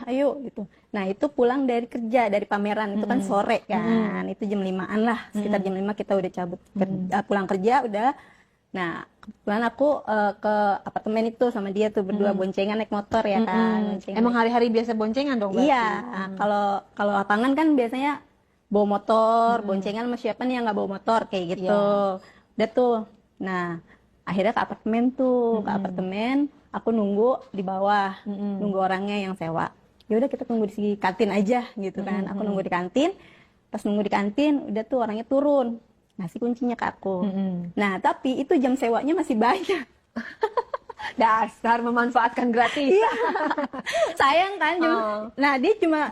ayo gitu. Nah itu pulang dari kerja, dari pameran itu kan sore kan, itu jam 5-an lah, sekitar jam 5 kita udah cabut pulang kerja udah. Nah kebetulan aku ke apartemen itu sama dia tuh berdua boncengan naik motor ya kan. Emang hari-hari biasa boncengan dong berarti? Iya, kalau lapangan kan biasanya bawa motor, boncengan sama siapa nih yang nggak bawa motor kayak gitu. Udah tuh. Nah akhirnya ke apartemen tuh, ke apartemen. Aku nunggu di bawah, nunggu orangnya yang sewa. Ya udah kita tunggu di kantin aja gitu kan. Aku nunggu di kantin. Pas nunggu di kantin, udah tuh orangnya turun, ngasih kuncinya ke aku. Nah tapi itu jam sewanya masih banyak. Dasar memanfaatkan gratis. Iya. Sayang kan. Nah dia cuma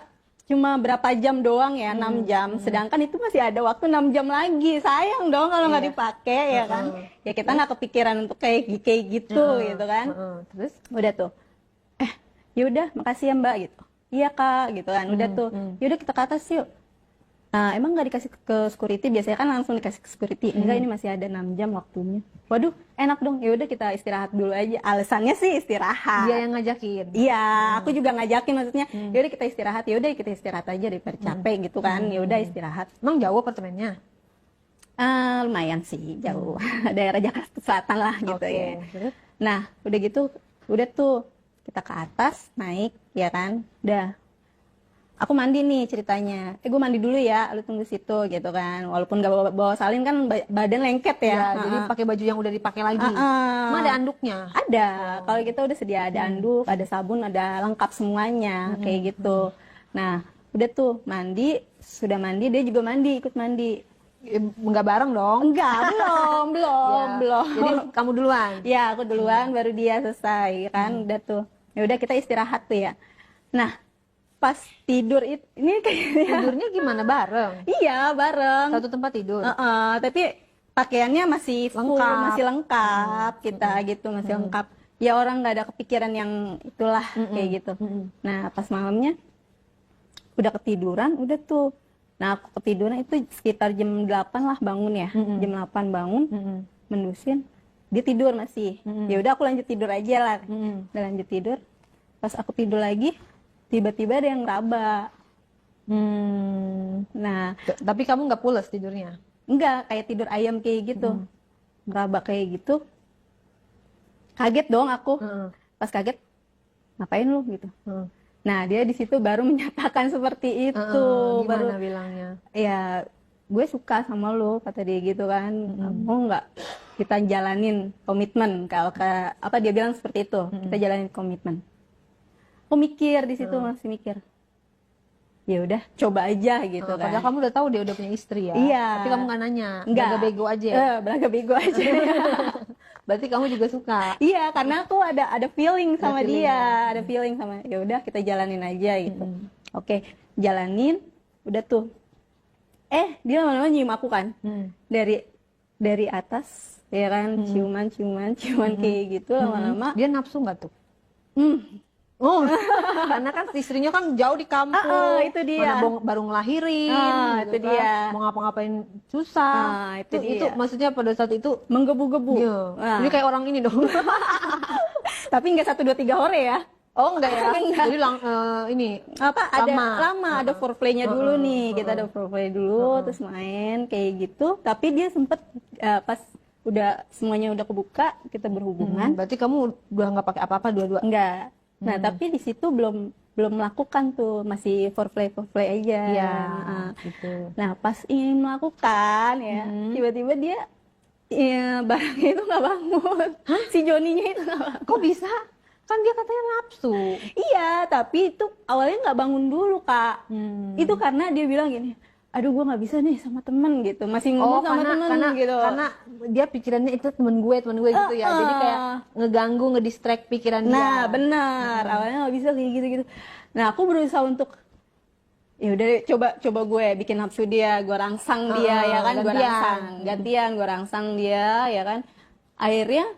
berapa jam doang ya, 6 jam. Sedangkan itu masih ada waktu 6 jam lagi. Sayang dong kalau nggak dipakai ya kan. Ya kita nggak kepikiran untuk kayak gitu gitu kan. Terus Udah tuh. Ya udah makasih ya Mbak gitu. Iya Kak gitu kan. Udah tuh. Ya udah kita ke atas yuk. Nah, emang nggak dikasih ke security, biasanya kan langsung dikasih ke security. Enggak, ini masih ada 6 jam waktunya. Waduh, enak dong. Ya udah kita istirahat dulu aja. Alasannya sih istirahat. dia yang ngajakin? Iya, aku juga ngajakin maksudnya. Ya udah kita istirahat. Ya udah kita istirahat aja daripada capek gitu kan. Ya udah istirahat. Emang jauh apartemennya? Lumayan sih jauh. Daerah Jakarta Selatan lah gitu ya. Terus? Nah, udah gitu, udah tuh kita ke atas naik ya kan. Udah. Aku mandi nih ceritanya. Gue mandi dulu ya, lu tunggu situ gitu kan. Walaupun gak bawa salin kan badan lengket ya. Jadi pakai baju yang udah dipakai lagi. Emang ada anduknya? Ada. Kalau kita udah sedia ada anduk, ada sabun, ada lengkap semuanya kayak gitu. Nah, udah tuh mandi, sudah mandi, dia juga mandi, ikut mandi. Enggak bareng dong? Enggak, belum. Jadi kamu duluan? Ya, aku duluan, baru dia selesai kan. Udah tuh. Ya udah kita istirahat tuh ya. Nah, pas tidur ini kayaknya tidurnya gimana, bareng? Iya bareng, satu tempat tidur. Tapi pakaiannya masih full, Lengkap. masih lengkap kita gitu, masih lengkap ya, orang nggak ada kepikiran yang itulah kayak gitu. Nah pas malamnya udah ketiduran udah tuh. Nah aku ketiduran itu sekitar jam 8 lah bangun ya. Jam 8 bangun, mendusin, dia tidur masih. Ya udah aku lanjut tidur aja lah. Udah lanjut tidur, pas aku tidur lagi tiba-tiba ada yang ngeraba. Nah, tapi kamu nggak pules tidurnya? Enggak, kayak tidur ayam kayak gitu. Ngeraba kayak gitu. Kaget dong aku. Pas kaget, ngapain lu gitu. Nah, dia di situ baru menyatakan seperti itu. Gimana baru bilangnya? Ya, gue suka sama lu, kata dia gitu kan. Mau nggak kita jalanin komitmen? Kalau apa dia bilang seperti itu, kita jalanin komitmen. Aku mikir di situ, masih mikir. Ya udah, coba aja gitu kan. Padahal kamu udah tahu dia udah punya istri ya. Iya. Tapi kamu nggak nanya. Enggak. Belaga bego aja. Belaga bego aja. Berarti kamu juga suka. Iya, karena aku ada feeling sama dia, ada feeling sama. Ya udah, kita jalanin aja gitu. Oke, jalanin. Udah tuh. Dia lama-lama nyium aku kan. Dari atas, ya kan, ciuman kayak gitu lama-lama. Dia nafsu nggak tuh? Karena kan istrinya kan jauh di kampung, itu dia. mana baru ngelahirin, itu gitu kan. dia. Mau ngapa-ngapain susah. Itu Itu dia. maksudnya pada saat itu menggebu-gebu. Jadi kayak orang ini dong. Tapi nggak 1, 2, 3 hore ya. Oh enggak ya? Enggak. Jadi ini apa lama ada foreplaynya dulu nih. Kita ada foreplay dulu, terus main kayak gitu. Tapi dia sempet pas udah semuanya udah kebuka, kita berhubungan. Berarti kamu udah nggak pakai apa-apa dua-dua? Enggak. Nah, tapi di situ belum melakukan tuh, masih foreplay aja. Iya, gitu. Nah, pas ingin melakukan ya, tiba-tiba dia barangnya itu nggak bangun. Si Joninya itu nggak bangun. Kok bisa? Kan dia katanya nafsu. Iya, tapi itu awalnya nggak bangun dulu, Kak. Itu karena dia bilang gini, aduh gue nggak bisa nih sama temen gitu, masih ngomong sama temen gitu. Karena dia pikirannya itu temen gue gitu ya. Jadi kayak ngeganggu, ngedistract pikiran dia. Nah, benar. Awalnya nggak bisa kayak gitu. Nah, aku berusaha untuk ya udah coba gue bikin nafsu dia, gue rangsang dia ya kan, gue rangsang gantian, gue rangsang dia ya kan. Akhirnya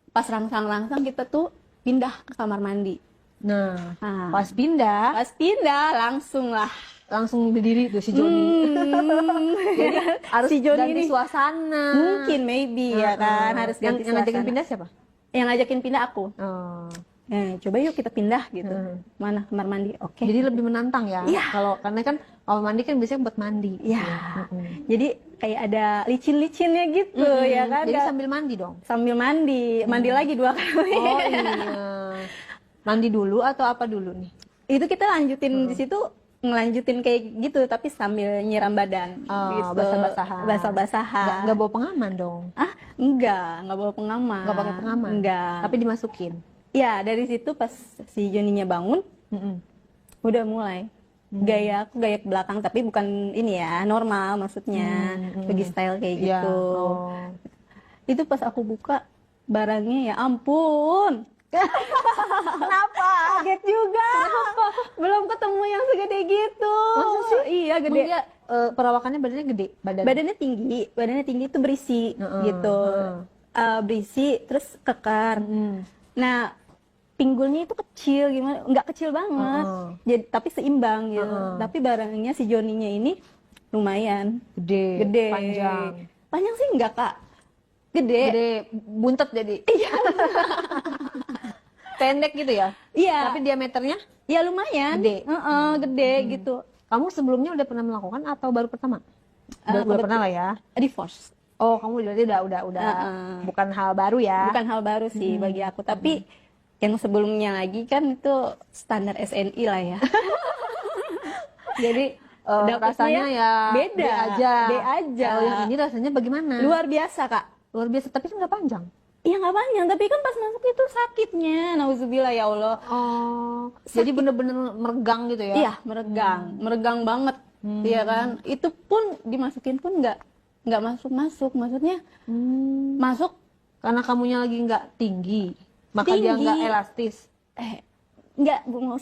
pas rangsang kita tuh pindah ke kamar mandi. Nah, pas pindah langsung berdiri tuh si Joni. Jadi harus si Joni ganti suasana. Mungkin maybe ya kan, harus ganti yang ngajakin suasana. pindah siapa? Yang ngajakin pindah aku. coba yuk kita pindah gitu. Mana kamar mandi? Oke. Jadi lebih menantang ya. Iya. Kalau karena kan kamar mandi kan biasanya buat mandi. Ya, jadi kayak ada licin-licinnya gitu ya kan. Jadi sambil mandi dong. Sambil mandi, mandi lagi 2 kali. Oh iya. Mandi dulu atau apa dulu nih? Itu kita lanjutin di situ, ngelanjutin kayak gitu, tapi sambil nyiram badan. Gitu. Basah-basahan. Basah-basahan. Nggak bawa pengaman dong. Enggak bawa pengaman. Nggak pakai pengaman. Enggak. Tapi dimasukin. Ya, dari situ pas si Joninya bangun, udah mulai. Gaya aku gaya ke belakang, tapi bukan ini ya, normal maksudnya. Pergi style kayak Iya. gitu. Oh. Itu pas aku buka barangnya, ya ampun. Kenapa? Kaget juga. Belum ketemu yang segede gitu. Masa sih? Iya, gede. Emang dia perawakannya badannya gede, Badannya tinggi itu berisi gitu. Berisi terus kekar. Nah, pinggulnya itu kecil gimana? Nggak kecil banget. Jadi tapi seimbang gitu. Tapi barangnya si Joninya ini lumayan gede, panjang. Panjang sih enggak, Kak. Gede. Buntet jadi. Iya. Pendek gitu ya? Iya. Tapi diameternya? Ya lumayan. Gede. Gede gitu. Kamu sebelumnya udah pernah melakukan atau baru pertama? Udah pernah lah ya. Divorce. Oh, kamu berarti udah bukan hal baru ya? Bukan hal baru sih bagi aku, tapi yang sebelumnya lagi kan itu standar SNI lah ya. Jadi rasanya ya beda B aja. Kalau yang ini rasanya bagaimana? Luar biasa, Kak. Luar biasa, tapi kan nggak panjang. Iya nggak panjang, tapi kan pas masuk itu sakitnya, nauzubillah ya Allah. Oh, jadi bener-bener meregang gitu ya? Iya, meregang banget, iya kan. Itu pun dimasukin pun nggak masuk, maksudnya masuk Karena kamunya lagi nggak tinggi, maka dia Tinggi. nggak elastis. nggak